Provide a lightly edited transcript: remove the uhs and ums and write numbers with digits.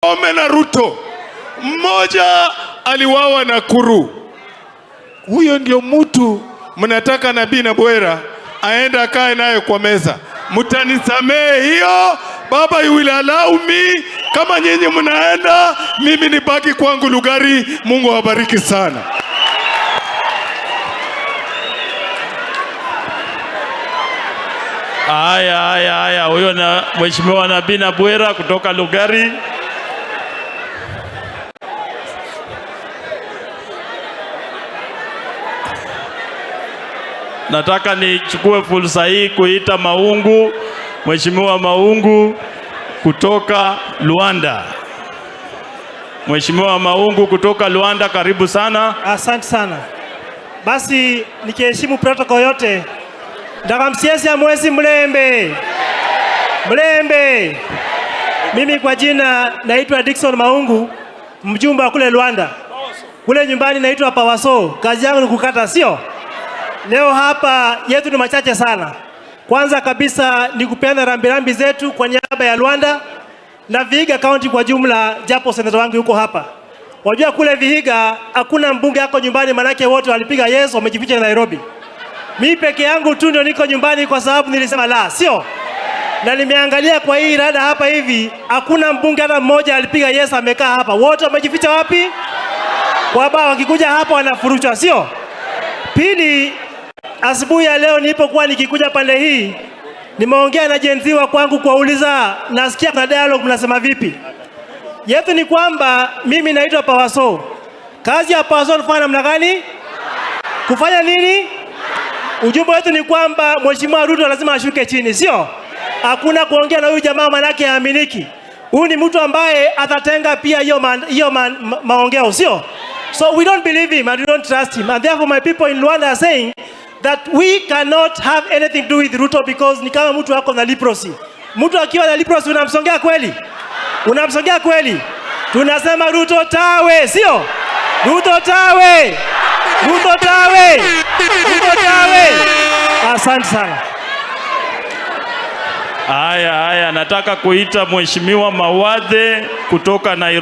Ome na Ruto, mmoja aliwawa na Nakuru. Huyo ndio mtu mnataka Nabii Nabwera aenda kae naye kwa meza. Mtanisamee hiyo, baba you will allow me. Kama nyinyi mnaenda, mimi nibaki kwangu Lugari. Mungu awabariki sana. Haya, huyo na Mheshimiwa Nabii Nabwera kutoka Lugari. Nataka nichukue fursa hii kuita Maungu, Mheshimiwa Maungu kutoka Luanda. Mheshimiwa Maungu kutoka Luanda, karibu sana. Asante sana. Basi nikiheshimu protocol yote, ndaka msiasi ya mwezi Mlembe. Mimi kwa jina naitwa Dickson Maungu, mjumbe wa kule Luanda. Kule nyumbani naitwa Pawaso. Kazi yangu ni kukata, sio? Leo hapa yetu ni machache sana. Kwanza kabisa ni kupeana rambirambi zetu kwa niaba ya Luanda na Vihiga County kwa jumla, japo seneta wangu yuko hapa. Wajua kule Vihiga hakuna mbunge yako nyumbani, manake wote walipiga yes, wamejificha Nairobi. Mimi peke yangu tu ndio niko nyumbani kwa sababu nilisema la, sio? Na nimeangalia kwa hii rada hapa hivi, hakuna mbunge hata mmoja alipiga yes amekaa hapa. Wote wamejificha wapi? Kwa baba wakikuja hapa wanafurushwa, sio? Pili, asubuhi ya leo nilipokuwa nikikuja pande hii, nimeongea na jenziwa kwangu kuuliza, nasikia kuna dialogue mnasema vipi? Yetu ni kwamba mimi naitwa Pawaso. Kazi ya Pawaso nafanya namna gani? Kufanya nini? Ujumbe wetu ni kwamba Mheshimiwa Ruto lazima ashuke chini, sio? Hakuna kuongea na huyu jamaa manake haaminiki. Huyu ni mtu ambaye atatenga pia hiyo maongeo, sio? So we don't believe him and we don't trust him. And therefore my people in Luanda are saying that we cannot have anything to do with Ruto because ni kama mtu wako na leprosy. Mtu akiwa na leprosy unamsongea kweli? Unamsongea kweli? Tunasema Ruto tawe, sio? Ruto tawe! Ruto tawe! Ruto tawe! Asante sana. Haya, nataka kuita Mheshimiwa Mawadhe kutoka Nairobi.